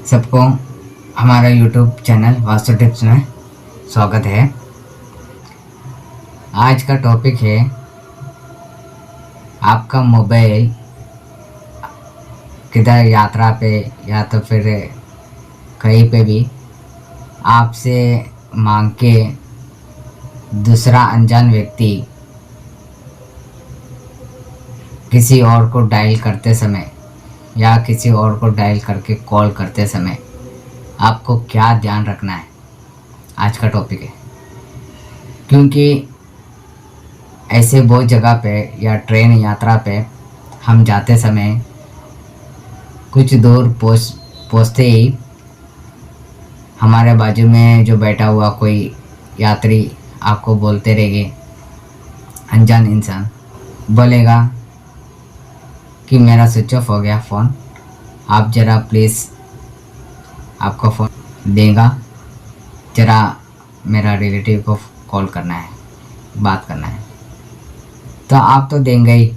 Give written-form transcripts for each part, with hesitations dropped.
सबको हमारा YouTube channel vastu tips में स्वागत है। आज का टॉपिक है आपका मोबाइल किधर यात्रा पे या तो फिर कहीं पे भी आपसे मांग के दूसरा अनजान व्यक्ति किसी और को डायल करते समय या किसी और को डायल करके कॉल करते समय आपको क्या ध्यान रखना है, आज का टॉपिक है। क्योंकि ऐसे बहुत जगह पे या ट्रेन यात्रा पे हम जाते समय कुछ दूर पहुँचते ही हमारे बाजू में जो बैठा हुआ कोई यात्री आपको बोलते रहेंगे, अनजान इंसान बोलेगा कि मेरा स्विच ऑफ हो गया फ़ोन, आप ज़रा प्लीज़ आपका फ़ोन देगा, ज़रा मेरा रिलेटिव को कॉल करना है, बात करना है। तो आप तो देंगे ही,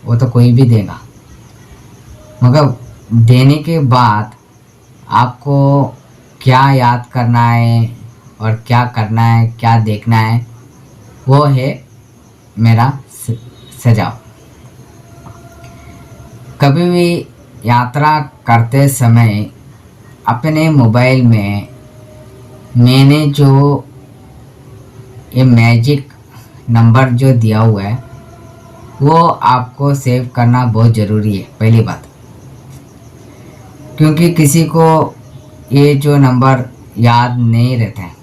वो तो कोई भी देगा, मगर देने के बाद आपको क्या याद करना है और क्या करना है, क्या देखना है, वो है मेरा सुझाव। कभी भी यात्रा करते समय अपने मोबाइल में मैंने जो ये मैजिक नंबर जो दिया हुआ है वो आपको सेव करना बहुत ज़रूरी है, पहली बात। क्योंकि किसी को ये जो नंबर याद नहीं रहता है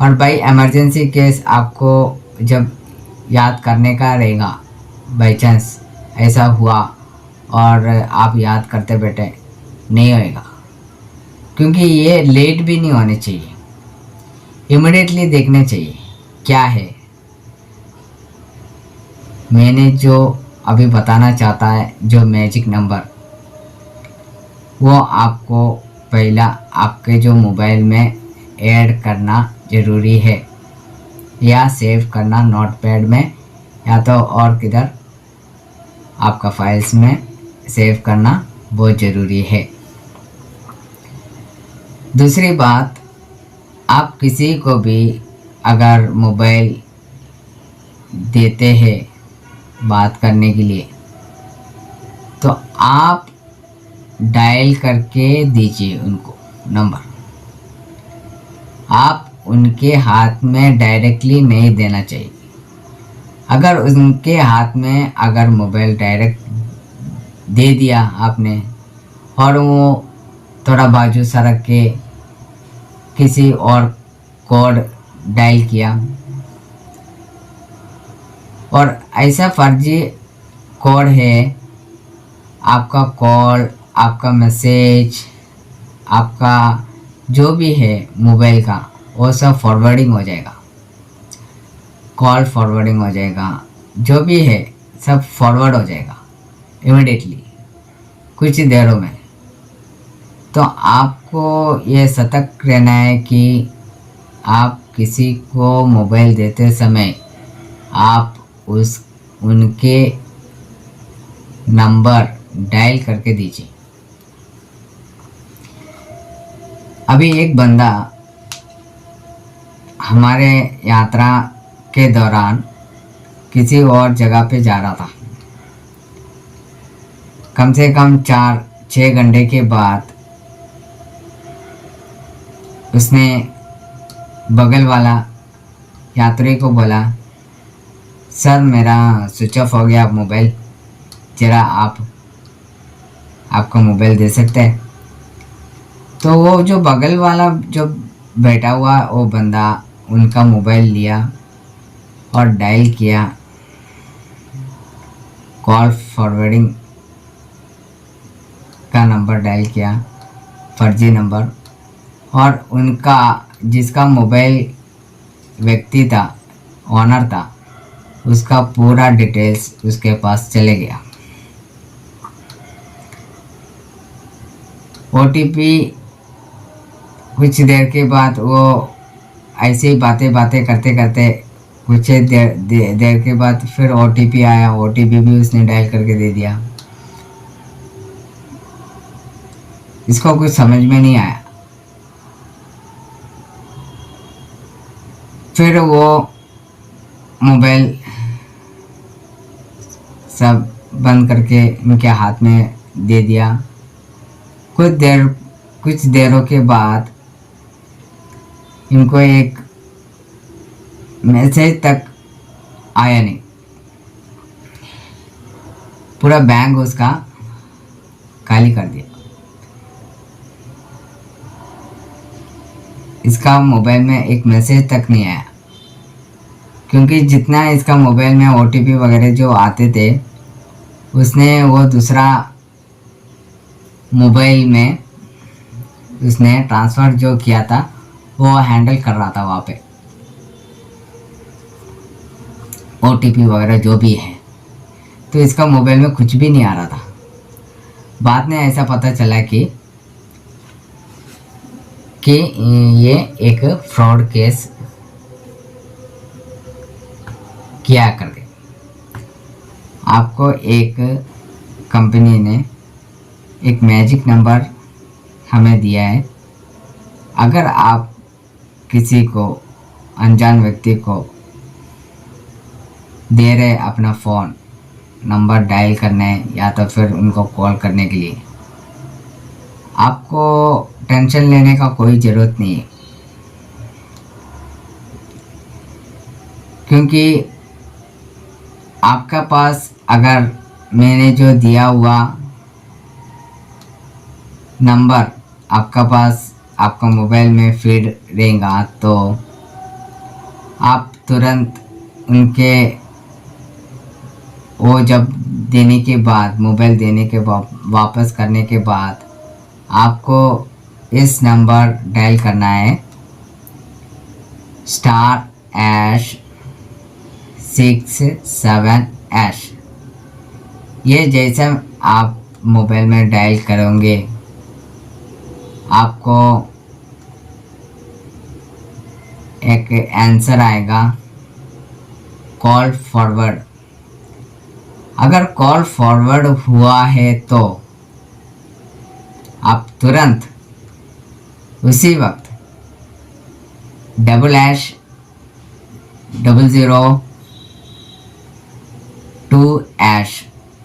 और बाई इमरजेंसी केस आपको जब याद करने का रहेगा, बाई चांस ऐसा हुआ और आप याद करते बैठे, नहीं होएगा। क्योंकि ये लेट भी नहीं होने चाहिए, इमिडिएटली देखने चाहिए क्या है। मैंने जो अभी बताना चाहता है जो मैजिक नंबर, वो आपको पहला आपके जो मोबाइल में ऐड करना ज़रूरी है या सेव करना नोटपैड में या तो और किधर आपका फाइल्स में सेव करना बहुत ज़रूरी है। दूसरी बात, आप किसी को भी अगर मोबाइल देते हैं बात करने के लिए तो आप डायल करके दीजिए उनको नंबर। आप उनके हाथ में डायरेक्टली नहीं देना चाहिए। अगर उनके हाथ में अगर मोबाइल डायरेक्ट दे दिया आपने और वो थोड़ा बाजू सरक के किसी और कोड डायल किया और ऐसा फर्जी कोड है, आपका कॉल, आपका मैसेज, आपका जो भी है मोबाइल का, वो सब फॉरवर्डिंग हो जाएगा, कॉल फॉरवर्डिंग हो जाएगा, जो भी है सब फॉरवर्ड हो जाएगा इमिडिएटली कुछ देरों में। तो आपको ये सतर्क रहना है कि आप किसी को मोबाइल देते समय आप उनके नंबर डायल करके दीजिए। अभी एक बंदा हमारे यात्रा के दौरान किसी और जगह पे जा रहा था। कम से कम 4-6 घंटे के बाद उसने बगल वाला यात्री को बोला, सर मेरा स्विच ऑफ हो गया मोबाइल, ज़रा आपका मोबाइल दे सकते हैं। तो वो जो बगल वाला जो बैठा हुआ वो बंदा उनका मोबाइल लिया और डायल किया, कॉल फॉरवर्डिंग का नंबर डायल किया, फर्जी नंबर, और उनका जिसका मोबाइल व्यक्ति था, ऑनर था, उसका पूरा डिटेल्स उसके पास चले गया। OTP कुछ देर के बाद वो ऐसे ही बातें करते करते कुछ देर के बाद फिर OTP आया, OTP भी उसने डायल करके दे दिया। इसको कुछ समझ में नहीं आया। फिर वो मोबाइल सब बंद करके इनके हाथ में दे दिया। कुछ देरों के बाद इनको एक मैसेज तक आया नहीं। पूरा बैंक उसका खाली कर दिया। इसका मोबाइल में एक मैसेज तक नहीं आया, क्योंकि जितना इसका मोबाइल में OTP वगैरह जो आते थे उसने वो दूसरा मोबाइल में उसने ट्रांसफ़र जो किया था वो हैंडल कर रहा था वहाँ पे, OTP वगैरह जो भी है। तो इसका मोबाइल में कुछ भी नहीं आ रहा था। बाद में ऐसा पता चला कि ये एक फ्रॉड केस किया करके आपको एक कंपनी ने एक मैजिक नंबर हमें दिया है। अगर आप किसी को अनजान व्यक्ति को दे रहे अपना फ़ोन नंबर डायल करने या तो फिर उनको कॉल करने के लिए, आपको टेंशन लेने का कोई ज़रूरत नहीं है, क्योंकि आपका पास अगर मैंने जो दिया हुआ नंबर आपका पास आपका मोबाइल में फीड रहेगा तो आप तुरंत उनके वो जब देने के बाद मोबाइल देने के वापस करने के बाद आपको इस नंबर डायल करना है *#667#। ये जैसे आप मोबाइल में डायल करोगे आपको एक आंसर आएगा कॉल फॉरवर्ड। अगर कॉल फॉरवर्ड हुआ है तो आप तुरंत उसी वक्त #0002#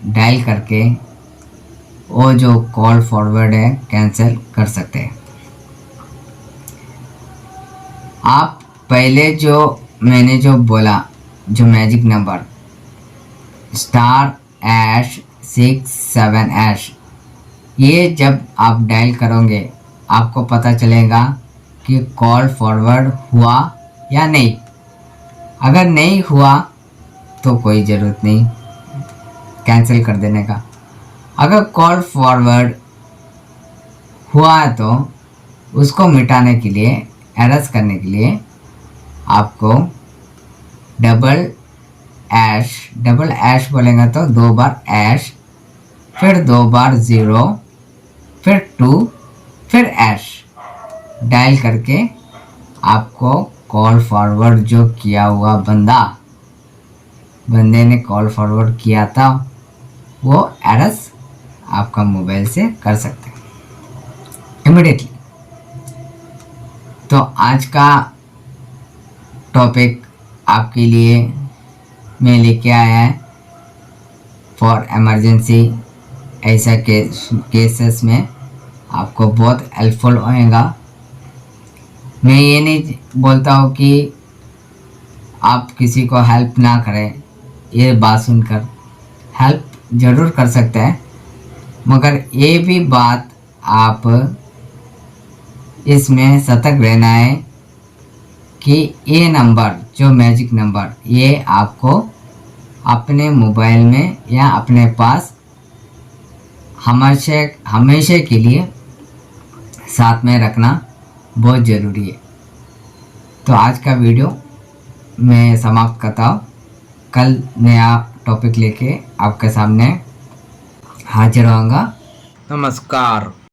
डायल करके वो जो कॉल फॉरवर्ड है कैंसिल कर सकते हैं। आप पहले जो मैंने जो बोला जो मैजिक नंबर *#667#, ये जब आप डायल करोगे आपको पता चलेगा कि कॉल फॉरवर्ड हुआ या नहीं। अगर नहीं हुआ तो कोई ज़रूरत नहीं कैंसिल कर देने का। अगर कॉल फॉरवर्ड हुआ है तो उसको मिटाने के लिए, एरस करने के लिए आपको डबल ऐश बोलेंगे तो 2 बार ऐश, फिर 2 बार 0, फिर 2, फिर ऐश डायल करके आपको कॉल फॉरवर्ड जो किया हुआ बंदे ने कॉल फॉरवर्ड किया था वो एरस आपका मोबाइल से कर सकते हैं इमीडिएटली। तो आज का टॉपिक आपके लिए मैं लेके आया है फॉर इमरजेंसी। ऐसा केसेस में आपको बहुत हेल्पफुल होएगा। मैं ये नहीं बोलता हूँ कि आप किसी को हेल्प ना करें, ये बात सुनकर हेल्प ज़रूर कर सकते हैं, मगर ये भी बात आप इसमें सतर्क रहना है कि ये नंबर जो मैजिक नंबर ये आपको अपने मोबाइल में या अपने पास हमेशा के लिए साथ में रखना बहुत ज़रूरी है। तो आज का वीडियो मैं समाप्त करता हूँ। कल नया टॉपिक लेके आपके सामने हाजिर होऊंगा। नमस्कार।